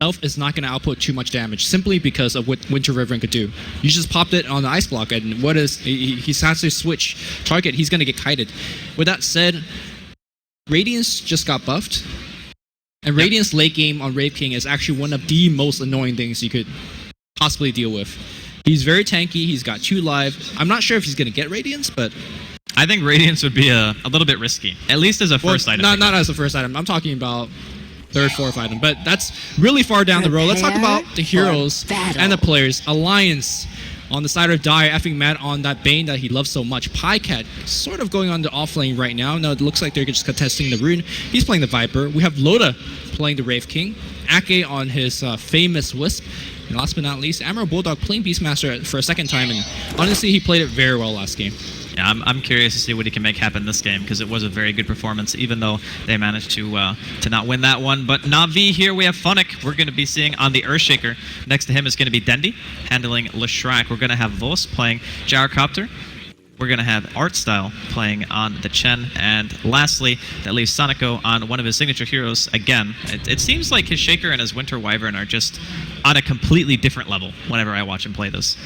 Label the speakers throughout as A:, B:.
A: itself is not going to output too much damage simply because of what Winter Reverend could do. You just popped it on the ice block, and what is he has to switch target. He's going to get kited. With that said, Radiance just got buffed, and Radiance late game on Wraith King is actually one of the most annoying things you could possibly deal with. He's very tanky. He's got 2 live. I'm not sure if he's going to get Radiance, but
B: I think Radiance would be a little bit risky, at least as a first item.
A: Not as a first item. I'm talking about third, fourth item, but that's really far down the road. Let's talk about the heroes and the players. Alliance on the side of Dire, effing mad on that Bane that he loves so much. Pycat sort of going on the off lane right now. No, it looks like they're just contesting the rune. He's playing the Viper. We have Loda playing the Wraith King. Ake on his famous Wisp. And last but not least, Admiral Bulldog playing Beastmaster for a second time, and honestly, he played it very well last game.
B: Yeah, I'm curious to see what he can make happen this game, because it was a very good performance, even though they managed to not win that one. But NaVi here, we have Funnick. We're going to be seeing on the Earthshaker. Next to him is going to be Dendi, handling Leshrac. We're going to have Vos playing Gyrocopter. We're going to have Artstyle playing on the Chen. And lastly, that leaves Sonico on one of his signature heroes again. It seems like his Shaker and his Winter Wyvern are just on a completely different level whenever I watch him play this.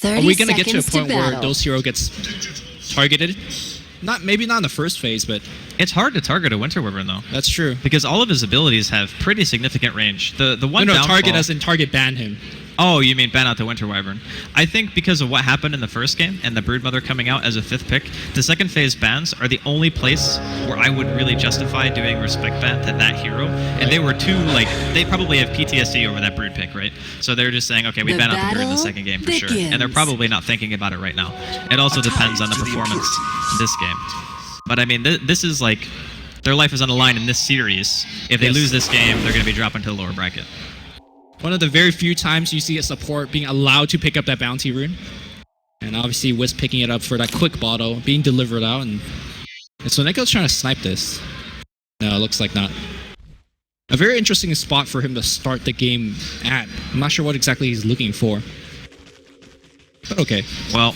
A: Are we going to get to a point where those hero gets targeted? Maybe not in the first phase, but
B: it's hard to target a Winter Wyvern though.
A: That's true,
B: because all of his abilities have pretty significant range. The one downfall,
A: target as in target ban him.
B: Oh, you mean ban out the Winter Wyvern. I think because of what happened in the first game and the Broodmother coming out as a 5th pick, the second phase bans are the only place where I would really justify doing respect ban to that hero. And they were too, like, they probably have PTSD over that Brood pick, right? So they're just saying, okay, we ban out the Brood in the second game for sure. And they're probably not thinking about it right now. It also depends on the performance this game. But I mean, this is like, their life is on the line in this series. If they lose this game, they're going to be dropping to the lower bracket.
A: One of the very few times you see a support being allowed to pick up that bounty rune. And obviously Wisp picking it up for that quick bottle, being delivered out. And so Neko's trying to snipe this. No, it looks like not. A very interesting spot for him to start the game at. I'm not sure what exactly he's looking for. But okay.
B: Well,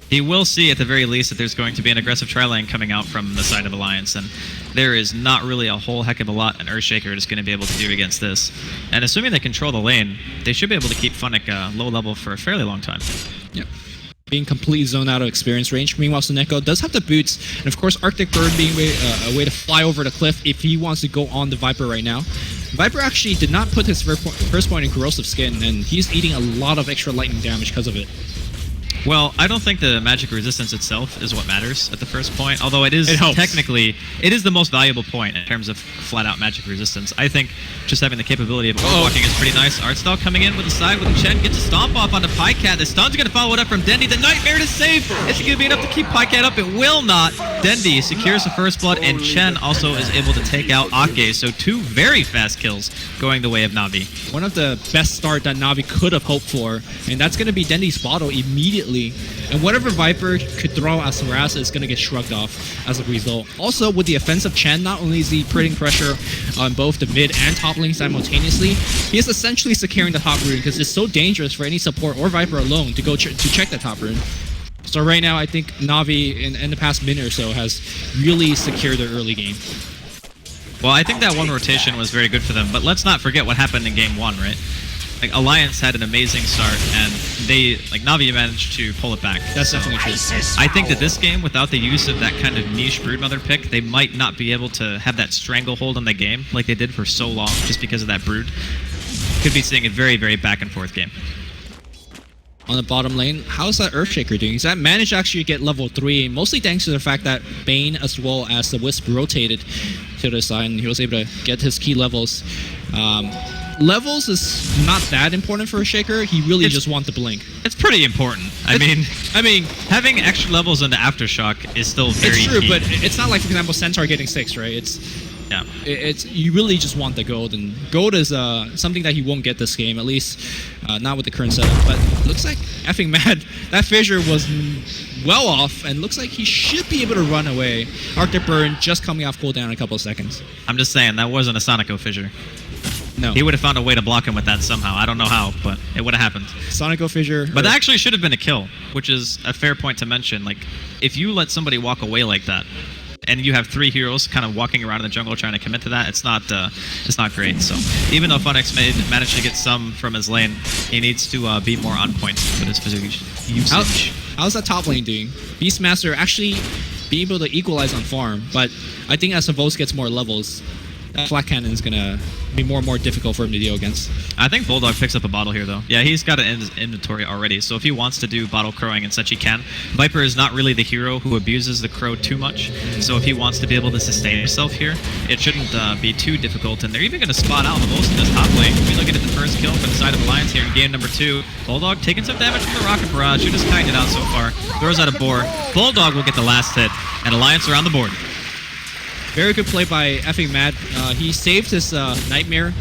B: he will see at the very least that there's going to be an aggressive tri-lane coming out from the side of Alliance, and there is not really a whole heck of a lot an Earthshaker is going to be able to do against this. And assuming they control the lane, they should be able to keep Funnick low level for a fairly long time.
A: Yep. Being completely zoned out of experience range. Meanwhile, Soneko does have the boots, and of course Arctic Bird being a way to fly over the cliff if he wants to go on the Viper right now. Viper actually did not put his first point in Corrosive Skin, and he's eating a lot of extra lightning damage because of it.
B: Well, I don't think the magic resistance itself is what matters at the first point, although it is technically, it is the most valuable point in terms of flat-out magic resistance. I think just having the capability of walking is pretty nice. Artstyle coming in with the side with the Chen, gets a stomp off onto Pycat. The stun's going to follow it up from Dendi. The Nightmare to save! It's going to be enough to keep Pycat up. It will not. Dendi secures the first blood, and Chen also is able to take out Ake. So 2 very fast kills going the way of NaVi.
A: One of the best start that NaVi could have hoped for, and that's going to be Dendi's bottle immediately. And whatever Viper could throw as harass is going to get shrugged off as a result. Also, with the offensive Chen, not only is he putting pressure on both the mid and top lane simultaneously, he is essentially securing the top rune because it's so dangerous for any support or Viper alone to go to check the top rune. So right now, I think NaVi in the past minute or so has really secured their early game.
B: Well, I think that one rotation was very good for them, but let's not forget what happened in game 1, right? Like, Alliance had an amazing start, and NaVi managed to pull it back.
A: That's definitely true.
B: I think that this game, without the use of that kind of niche Broodmother pick, they might not be able to have that stranglehold on the game like they did for so long, just because of that Brood. Could be seeing a very, very back-and-forth game.
A: On the bottom lane, how's that Earthshaker doing? He's managed to actually get level 3, mostly thanks to the fact that Bane as well as the Wisp rotated to the side, and he was able to get his key levels. Levels is not that important for a Shaker. He really just wants the blink.
B: It's pretty important. I mean, having extra levels on the Aftershock is still very
A: It's true,
B: key.
A: but it's not like, for example, Centaur getting 6, right? You really just want the gold, and gold is something that he won't get this game, at least not with the current setup. But looks like effing mad. That fissure was well off, and looks like he should be able to run away. Arctic Burn just coming off cooldown in a couple of seconds.
B: I'm just saying, that wasn't a Sonico fissure.
A: No.
B: He would have found a way to block him with that somehow. I don't know how, but it would have happened.
A: Sonico fissure.
B: But that actually should have been a kill, which is a fair point to mention. Like, if you let somebody walk away like that, and you have 3 heroes kind of walking around in the jungle trying to commit to that, it's not great. So even though Funix managed to get some from his lane, he needs to be more on point with his physical usage.
A: How's that top lane doing? Beastmaster actually be able to equalize on farm, but I think as Savos gets more levels, that flat cannon is gonna be more and more difficult for him to deal against.
B: I think Bulldog picks up a bottle here, though. Yeah, he's got it in his inventory already, so if he wants to do bottle crowing and such, he can. Viper is not really the hero who abuses the crow too much, so if he wants to be able to sustain himself here, it shouldn't be too difficult, and they're even going to spot out the most in this top lane. We're looking at the first kill for the side of Alliance here in game number 2. Bulldog taking some damage from the Rocket Barrage. You're just kiting it out so far. Throws out a boar. Bulldog will get the last hit, and Alliance are on the board.
A: Very good play by effing Mad. He saved his Nightmare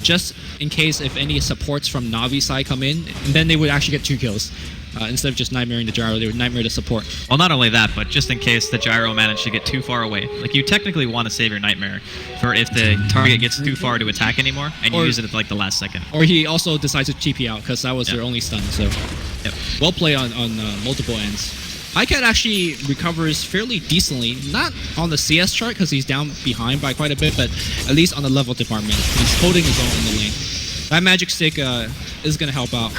A: just in case if any supports from Navi's side come in, and then they would actually get 2 kills. Instead of just Nightmaring the Gyro, they would Nightmare the support.
B: Well, not only that, but just in case the Gyro managed to get too far away. Like, you technically want to save your Nightmare for if the target gets too far to attack anymore, and you use it at like the last second.
A: Or he also decides to TP out, because that was their only stun, so...
B: Yep.
A: Well played on multiple ends. Highcat actually recovers fairly decently, not on the CS chart because he's down behind by quite a bit, but at least on the level department. He's holding his own in the lane. That magic stick is going to help out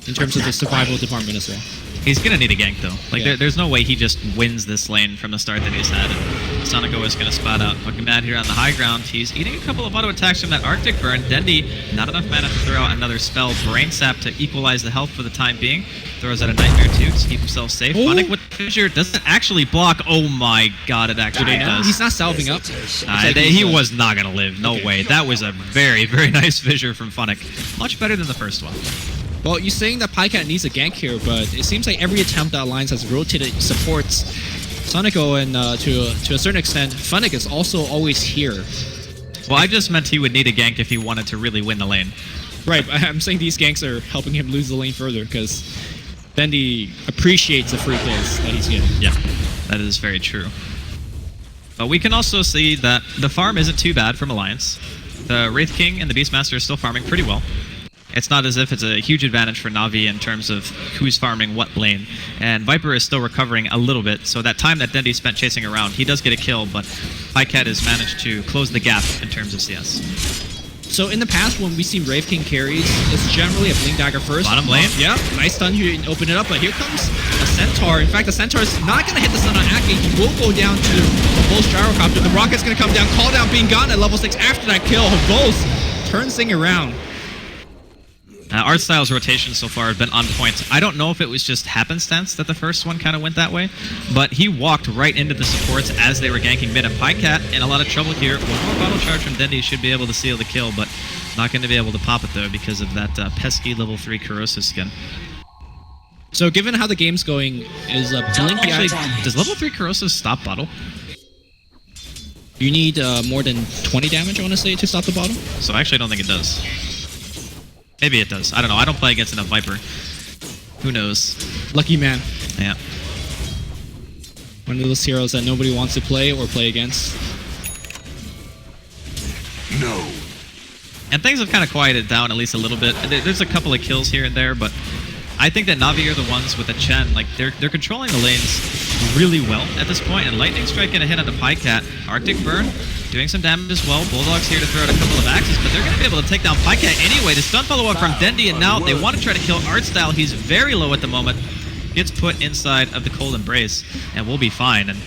A: in terms of the survival department as well.
B: He's going to need a gank, though. Like, there's no way he just wins this lane from the start that he's had. And Sonico is going to spot out. Looking mad here on the high ground. He's eating a couple of auto attacks from that Arctic Burn. Dendy, not enough mana to throw out another spell. Brain Sap to equalize the health for the time being. Throws out a Nightmare, too, to keep himself safe. Funnick with the fissure doesn't actually block. Oh my god, it actually does.
A: He's not salving up.
B: He was not going to live. No way. That was a very, very nice fissure from Funnick. Much better than the first one.
A: Well, you're saying that Pycat needs a gank here, but it seems like every attempt that Alliance has rotated supports Sonico, and to a certain extent, Funnick is also always here.
B: Well, I just meant he would need a gank if he wanted to really win the lane.
A: Right, I'm saying these ganks are helping him lose the lane further, because Bendy appreciates the free kills that he's getting.
B: Yeah, that is very true. But we can also see that the farm isn't too bad from Alliance. The Wraith King and the Beastmaster are still farming pretty well. It's not as if it's a huge advantage for Navi in terms of who's farming what lane. And Viper is still recovering a little bit, so that time that Dendy spent chasing around, he does get a kill, but Highcat has managed to close the gap in terms of CS.
A: So in the past, when we've seen Wraith King carries, it's generally a Blink Dagger first.
B: Bottom lane.
A: Yeah, nice stun here and open it up, but here comes a Centaur. In fact, the Centaur is not going to hit the stun on Aki. He will go down to the Vol's Gyrocopter. The Rocket's going to come down, call down being gone at level 6 after that kill. Vol's turns thing around.
B: Artstyle's rotations so far have been on point. I don't know if it was just happenstance that the first one kind of went that way, but he walked right into the supports as they were ganking mid. And Pycat in a lot of trouble here. One more bottle charge from Dendy should be able to seal the kill, but not going to be able to pop it though because of that pesky level 3 Corrosive skin.
A: So given how the game's going, is Blink
B: actually, does level 3 Corrosive stop bottle?
A: You need more than 20 damage, I want to say, to stop the bottle.
B: So I actually don't think it does. Maybe it does. I don't know. I don't play against enough Viper. Who knows?
A: Lucky man.
B: Yeah.
A: One of those heroes that nobody wants to play or play against.
C: No.
B: And things have kind of quieted down at least a little bit. There's a couple of kills here and there, but I think that Navi are the ones with the Chen. Like, they're controlling the lanes really well at this point, and Lightning Strike getting a hit on the Pycat. Arctic Burn doing some damage as well. Bulldog's here to throw out a couple of axes, but they're going to be able to take down Pycat anyway. The stun follow-up from Dendy, and now they want to try to kill Artstyle. He's very low at the moment. Gets put inside of the Cold Embrace, and we'll be fine. And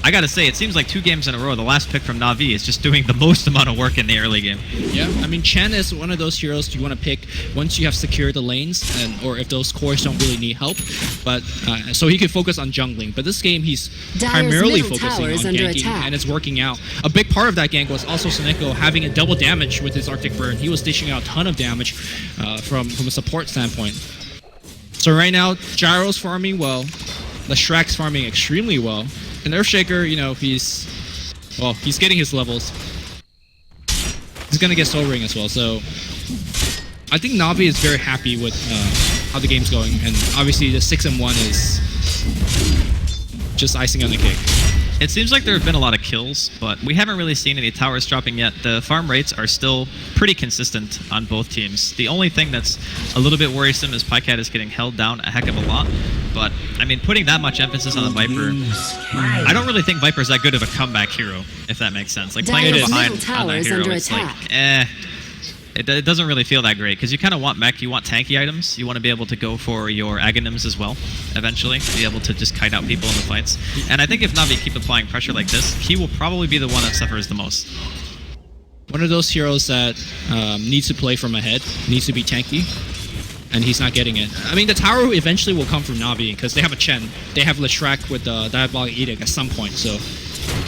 B: I gotta say, it seems like 2 games in a row, the last pick from Navi is just doing the most amount of work in the early game.
A: Yeah, I mean, Chen is one of those heroes you want to pick once you have secured the lanes, or if those cores don't really need help. But so he can focus on jungling. But this game, he's primarily focusing on ganking, and it's working out. A big part of that gank was also Sonico having a double damage with his Arctic Burn. He was dishing out a ton of damage from a support standpoint. So right now, Gyro's farming well. The Shrek's farming extremely well. And Earthshaker, you know, he's getting his levels. He's gonna get Soul Ring as well, so I think Navi is very happy with how the game's going, and obviously the 6-1 is just icing on the cake.
B: It seems like there have been a lot of kills, but we haven't really seen any towers dropping yet. The farm rates are still pretty consistent on both teams. The only thing that's a little bit worrisome is Pycat is getting held down a heck of a lot. But, I mean, putting that much emphasis on the Viper, I don't really think Viper's that good of a comeback hero, if that makes sense. Like, playing from behind on that hero, it's like, it doesn't really feel that great, because you kind of want mech, you want tanky items, you want to be able to go for your Aghanims as well, eventually, to be able to just kite out people in the fights. And I think if NaVi keep applying pressure like this, he will probably be the one that suffers the most.
A: One of those heroes that needs to play from ahead, needs to be tanky, and he's not getting it. I mean, the tower eventually will come from NaVi, because they have a Chen. They have Leshrac with the Diabolic Edict at some point, so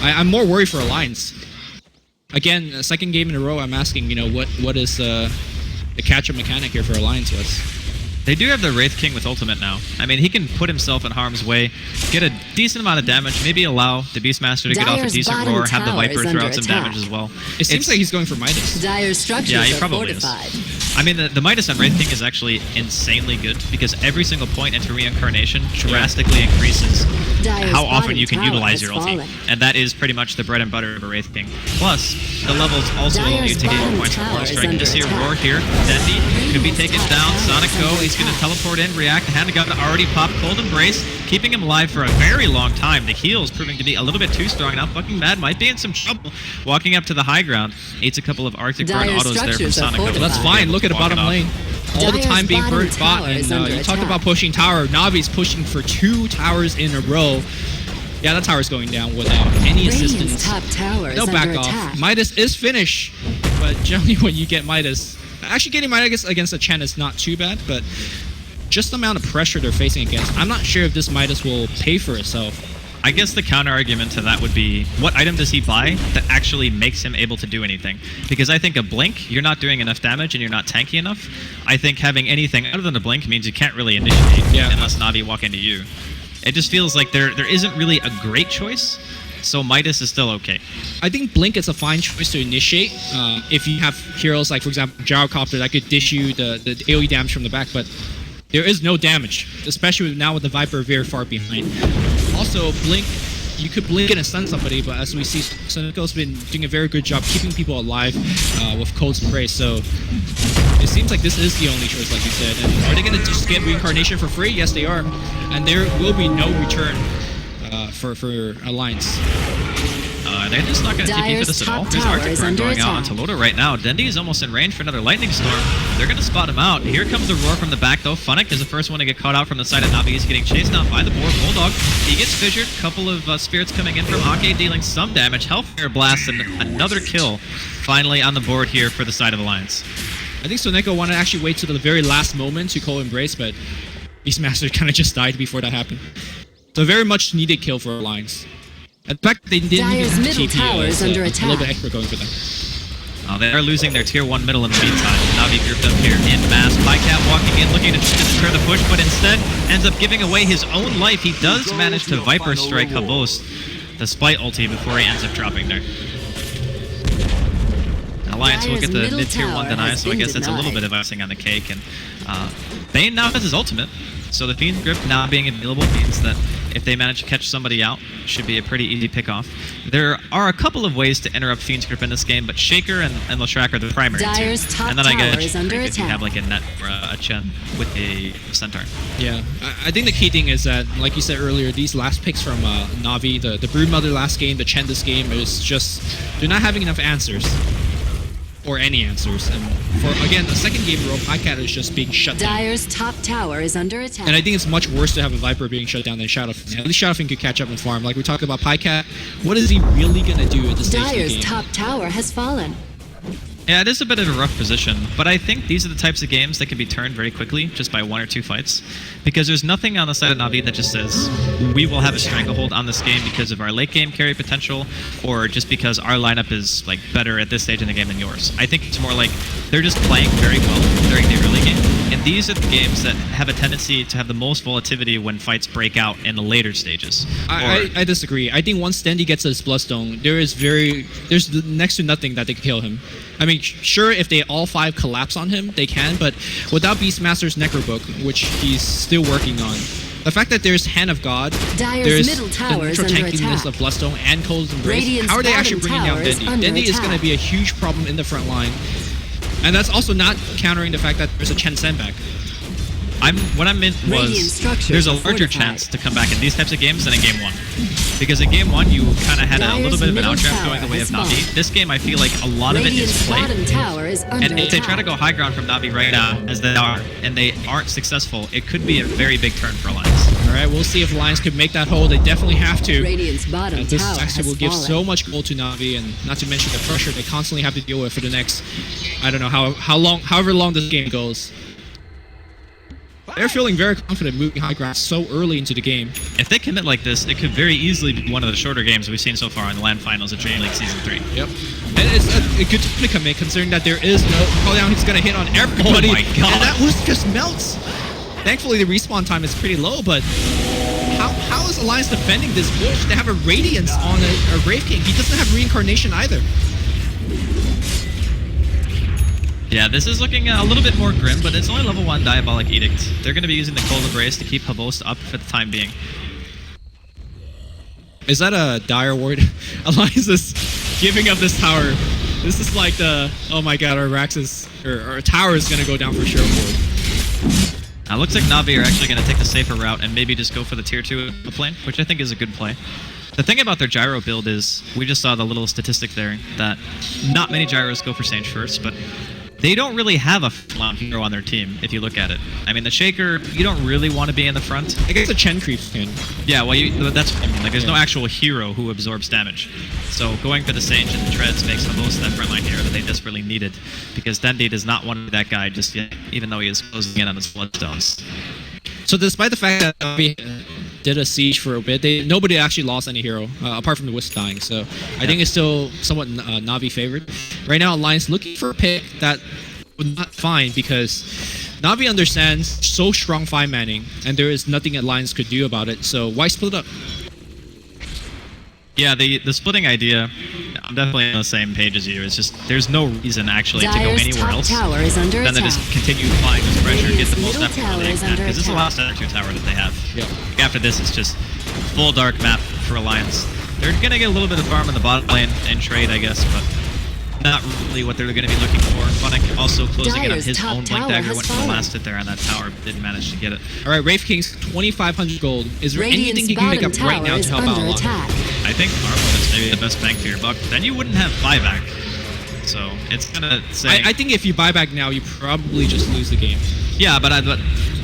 A: I'm more worried for Alliance. Again, second game in a row, I'm asking, you know, what is the catch-up mechanic here for Alliance was?
B: They do have the Wraith King with ultimate now. I mean, he can put himself in harm's way, get a decent amount of damage, maybe allow the Beastmaster to get off a decent roar, have the Viper throw out some damage as well.
A: It seems like he's going for Midas.
C: Dire's structures
B: yeah, he
C: are
B: probably
C: fortified.
B: is. I mean, the Midas on Wraith King is actually insanely good, because every single point into reincarnation drastically increases how often you can utilize your ulti. And that is pretty much the bread and butter of a Wraith King. Plus, the levels also allow you to get more points from Roar Strike. You just see a roar here. Dendi could be taken down. Sonic Go, he's going to teleport in, react. Hanagun already popped Cold Embrace, keeping him alive for a very long time. The heal's proving to be a little bit too strong. Now fucking Mad might be in some trouble. Walking up to the high ground. Eats a couple of Arctic Burn autos there from Sonic Go.
A: That's fine. Look at the bottom lane. All the time being burnt bot, and you talked about pushing tower. Navi's pushing for 2 towers in a row. Yeah, that tower's going down without any assistance.
C: Top tower
A: No back off. Midas is finished, but generally when you get Midas, actually getting Midas against a Chen is not too bad, but just the amount of pressure they're facing against, I'm not sure if this Midas will pay for itself.
B: I guess the counter argument to that would be, what item does he buy that actually makes him able to do anything? Because I think a blink, you're not doing enough damage and you're not tanky enough. I think having anything other than a blink means you can't really initiate unless Navi walk into you. It just feels like there isn't really a great choice, so Midas is still okay.
A: I think Blink is a fine choice to initiate if you have heroes like, for example, Gyrocopter that could dish you the AoE damage from the back, but there is no damage, especially now with the Viper very far behind. Also, Blink, you could blink and stun somebody, but as we see, Soneko's been doing a very good job keeping people alive with Cold Embrace, so it seems like this is the only choice, like you said. And are they going to just get reincarnation for free? Yes, they are. And there will be no return for Alliance.
B: They're just not going to TP for this at all. There's Arctic Burn going out onto Loda right now. Dendi is almost in range for another Lightning Storm. They're going to spot him out. Here comes the roar from the back, though. Funnick is the first one to get caught out from the side of NaVi. He's getting chased down by the board. Bulldog, he gets fissured. Couple of spirits coming in from Ake, dealing some damage. Hellfire Blast and another kill finally on the board here for the side of Alliance.
A: I think Soneko wanted to actually wait to the very last moment to Cold Embrace, but Beastmaster kind of just died before that happened. So very much needed kill for Alliance. In fact, they didn't even have to TP, so a little bit extra going for them.
B: They are losing their tier 1 middle in the meantime. Navi grouped up here in mass. Pycat walking in, looking to deter the push, but instead ends up giving away his own life. He does manage to Viper Strike Habos, despite ulti, before he ends up dropping there. Alliance will get the mid-tier 1 deny, so I guess that's a little bit of icing on the cake. And Bane now has his ultimate, so the Fiend's Grip now being available means that if they manage to catch somebody out, should be a pretty easy pick-off. There are a couple of ways to interrupt Fiend's Grip in this game, but Shaker and Leshrac are the primary two. And then I guess if you have like a Net or a Chen with a Centaur.
A: Yeah, I think the key thing is that, like you said earlier, these last picks from Navi, the Broodmother last game, the Chen this game, is just, they're not having enough answers. Or any answers. And for, again, the second game in a row, Pycat is just being shut down.
C: Dire's top tower is under attack.
A: And I think it's much worse to have a Viper being shut down than Shadowfiend. At least Shadowfiend could catch up and farm. Like we talked about Pycat, what is he really going to do at this stage of the game?
C: Dire's top tower has fallen.
B: Yeah, it is a bit of a rough position, but I think these are the types of games that can be turned very quickly just by 1 or 2 fights. Because there's nothing on the side of NaVi that just says, we will have a stranglehold on this game because of our late game carry potential, or just because our lineup is like better at this stage in the game than yours. I think it's more like they're just playing very well during the early game. And these are the games that have a tendency to have the most volatility when fights break out in the later stages.
A: I disagree. I think once Dendi gets his Bloodstone, there's next to nothing that they can kill him. I mean, sure, if they all 5 collapse on him, they can, but without Beastmaster's Necrobook, which he's still working on, The fact that there's Hand of God,
C: Dyer's
A: there's
C: middle
A: the
C: tower is
A: neutral
C: under
A: tankiness
C: attack.
A: of Bloodstone and Cold's Embrace.
C: Radiant's
A: How are they actually
C: bottom
A: bringing down
C: tower is
A: Dendi?
C: under
A: Dendi is going to
C: attack.
A: be a huge problem in the front line. And that's also not countering the fact that there's a Chen Sen back.
B: What I meant
C: Radiant
B: was
C: structures
B: there's a
C: are
B: larger
C: fortified.
B: chance to come back in these types of games than in game 1. Because in game 1, you kind of had a little
C: Dyer's
B: bit of an
C: middle
B: outdraft
C: tower
B: going the way of
C: has
B: Navi.
C: fallen.
B: This game, I feel like a lot of it is
C: Radiant's
B: play.
C: bottom tower is under
B: And if they try to
C: attack.
B: go high ground from Navi right now, as they are, and they aren't successful, it could be a very big turn for Alliance.
A: All right, we'll see if Lions could make that hold. They definitely have to.
C: Radiant's bottom
A: This
C: tower
A: actually
C: has
A: will give
C: fallen.
A: so much gold to Navi, and not to mention the pressure they constantly have to deal with for the next, I don't know however long this game goes. They're feeling very confident moving high ground so early into the game.
B: If they commit like this, it could very easily be one of the shorter games we've seen so far in the LAN finals of DreamLeague Season 3.
A: Yep. And it's a good time to commit, considering that there is no cooldown. He's going to hit on everybody.
B: Oh my God.
A: And that was just melts. Thankfully, the respawn time is pretty low, but how is Alliance defending this bush? They have a Radiance on a Wraith King. He doesn't have Reincarnation either.
B: Yeah, this is looking a little bit more grim, but it's only level 1 Diabolic Edict. They're going to be using the Cold Embrace to keep Havost up for the time being.
A: Is that a dire ward? Alliance is giving up this tower. This is like the, oh my god, our Raxus, or our tower is going to go down for sure.
B: Looks like Navi are actually going to take the safer route and maybe just go for the tier 2 plane, which I think is a good play. The thing about their gyro build is, we just saw the little statistic there, that not many gyros go for Sage first, but they don't really have a frontline hero on their team, if you look at it. I mean, the Shaker, you don't really want to be in the front.
A: I guess the Chen creep can.
B: Yeah, well, that's what I mean. Like, there's no actual hero who absorbs damage. So going for the Sage and the Treads makes the most of that frontline hero that they desperately needed. Because Dendi does not want to be that guy just yet, even though he is closing in on his Bloodstones.
A: So despite the fact that Navi did a siege for a bit, nobody actually lost any hero, apart from the Wisp dying. So I think it's still somewhat Navi favored. Right now, Alliance looking for a pick that would not find, because Navi understands so strong 5-manning, and there is nothing Alliance could do about it. So why split up?
B: Yeah, the splitting idea, I'm definitely on the same page as you. It's just, there's no reason actually to go
C: Dyer's
B: anywhere
C: top
B: else
C: tower is under
B: than to
C: attack.
B: just continue applying this pressure, get the most
C: Middle
B: effort
C: tower
B: they
C: is
B: can.
C: under
B: Because this is the
C: attack.
B: last Center 2 tower that they have.
A: Yeah.
B: After this, it's just full dark map for Alliance. They're going to get a little bit of farm in the bottom lane and trade, I guess, but not really what they're going to be looking for. Funnick also closing in on
C: Dyer's
B: his
C: top
B: own Blink
C: tower
B: Dagger,
C: has
B: went for the
C: fallen.
B: last hit there on that tower, but didn't manage to get it.
A: All right, Wraith King's 2,500 gold. Is there
C: Radiant's
A: anything he can pick
C: bottom
A: up right
C: tower
A: now to
C: is
A: help out
C: under
A: Alliance?
C: attack.
B: I think Armor is maybe the best bang for your buck. Then you wouldn't have buyback. So it's gonna say.
A: I think if you buy back now, you probably just lose the game.
B: Yeah, but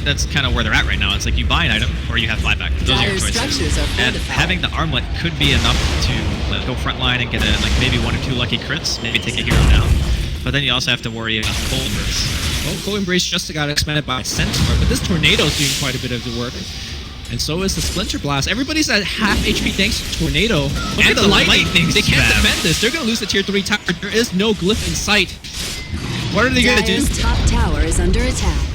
B: that's kind of where they're at right now. It's like you buy an item or you have buyback. Those are your
C: Dyer's
B: choices.
C: structures are
B: And
C: fortified.
B: having the armlet could be enough to go frontline and get maybe 1 or 2 lucky crits, maybe take a hero down. But then you also have to worry about Cold Embrace.
A: Well, Cold Embrace just got expanded by Centaur, but this Tornado is doing quite a bit of the work. And so is the Splinter Blast. Everybody's at half HP thanks to Tornado.
B: Look
A: And
B: at
A: the
B: the
A: lightning.
B: lightning
A: They can't
B: spam.
A: defend this. They're going to lose the tier 3 tower. There is no glyph in sight. What are they going to do?
C: Dyer's top tower is under attack.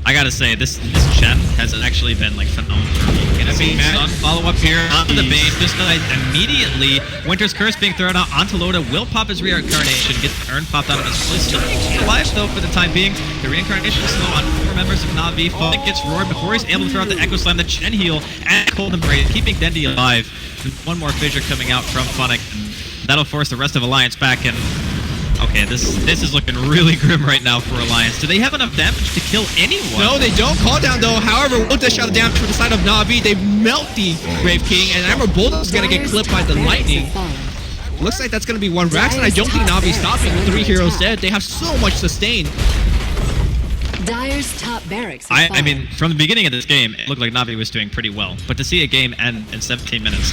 B: I gotta say, this Chen has actually been phenomenal for me. And I mean,
A: Matt,
B: follow up here onto the base, just immediately Winter's Curse being thrown out onto Loda, will pop his reincarnation, get the urn popped out of his place. Still alive though for the time being. The reincarnation is slow on 4 members of Navi. Funnick gets roared before he's able to throw out the Echo Slam, the Chen heal, and Cold Embrace, keeping Dendi alive. One more fissure coming out from Funnick, and that'll force the rest of Alliance back in. Okay, this is looking really grim right now for Alliance. Do they have enough damage to kill anyone?
A: No, they don't. Call down though. However, with the shot of damage to the side of Navi, they melt the Wraith King, and Emerald Bolt is going to get
C: Dyer's
A: clipped by
C: top
A: the
C: barracks
A: lightning.
C: have fallen.
A: Looks like that's going to be 1 Rax, and I
C: Dyer's
A: don't think
C: top
A: Navi's
C: barracks
A: stopping.
C: are
A: 3
C: under
A: heroes
C: attack.
A: dead. They have so much sustain.
C: Dyer's top barracks have
B: I
C: fallen.
B: mean, from the beginning of this game, it looked like Navi was doing pretty well. But to see a game end in 17 minutes,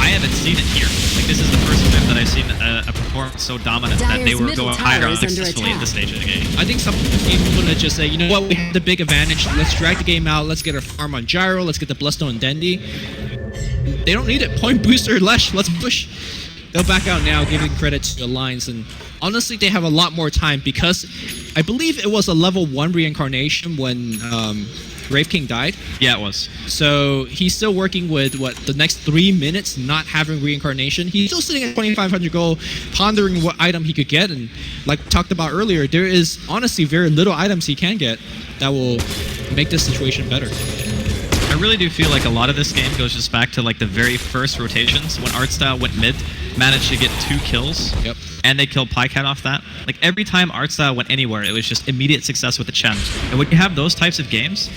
B: I haven't seen it here. Like, this is the first time that I've seen a performance so dominant that they
C: Dyer's
B: were
C: middle
B: going
C: tower
B: high ground
C: is under
B: successfully at
C: attack.
B: this stage of the game.
A: I think some people would just say, you know what, we have the big advantage. Let's drag the game out. Let's get our farm on Gyro. Let's get the Bloodstone and Dendi. They don't need it. Point booster, Lesh. Let's push. They'll back out now, giving credit to Alliance. And honestly, they have a lot more time because I believe it was a level 1 reincarnation when Wraith King died.
B: Yeah, it was.
A: So he's still working with, the next 3 minutes not having reincarnation. He's still sitting at 2,500 gold, pondering what item he could get. And like we talked about earlier, there is honestly very little items he can get that will make this situation better.
B: really do feel like a lot of this game goes just back to like the very first rotations when Artstyle went mid, managed to get 2 kills, and they killed Pycat off that. Like every time Artstyle went anywhere, it was just immediate success with the Chen. And when you have those types of games,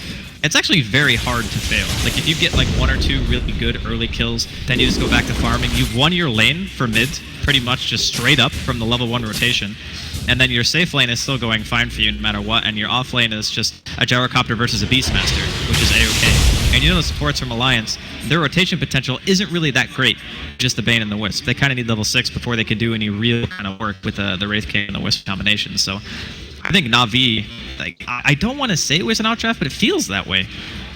B: it's actually very hard to fail. Like if you get like 1 or 2 really good early kills, then you just go back to farming. You've won your lane for mid pretty much just straight up from the level 1 rotation. And then your safe lane is still going fine for you no matter what, and your off lane is just a Gyrocopter versus a Beastmaster, which is A-okay. And you know the supports from Alliance, their rotation potential isn't really that great, just the Bane and the Wisp. They kind of need level 6 before they can do any real kind of work with the Wraith King and the Wisp combination. So I think NaVi, like, I don't want to say it was an outdraft, but it feels that way.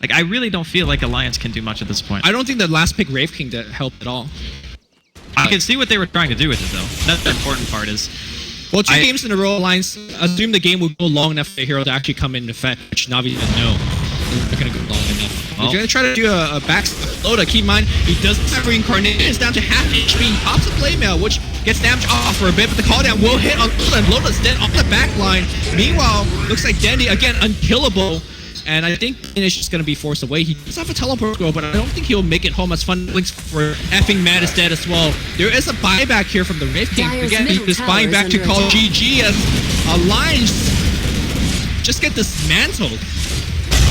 B: Like, I really don't feel like Alliance can do much at this point.
A: I don't think the last pick Wraith King helped at all.
B: I can see what they were trying to do with it, though. That's the important part is...
A: Well, 2 games in a row, Alliance assume the game would go long enough for the hero to actually come into effect, which NaVi didn't know. They're not going to go long enough. They're going to try to do a backstab. Loda, keep in mind, he does have reincarnation. It's down to half HP. He pops a play mail, which gets damage off for a bit, but the call down will hit on Loda, and Loda's dead on the back line. Meanwhile, looks like Dandy, again, unkillable. And I think Finish is going to be forced away. He does have a teleport go, but I don't think he'll make it home as fun links for effing Mad is dead as well. There is a buyback here from the Wraith King. Again, he's just buying back to call GG as Alliance just get dismantled.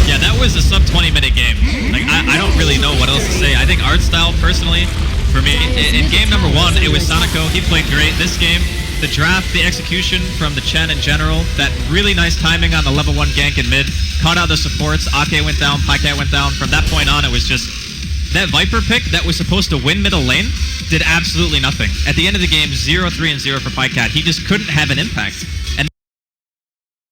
B: Yeah, that was a sub 20-minute game. Like I don't really know what else to say. I think Artstyle, personally, for me, in game number 1, it was Sonico. He played great. This game, the draft, the execution from the Chen in general, that really nice timing on the level 1 gank in mid, caught out the supports, Ake went down, Pycat went down. From that point on, it was just, that Viper pick that was supposed to win middle lane did absolutely nothing. At the end of the game, 0-3-0 for Pycat. He just couldn't have an impact. And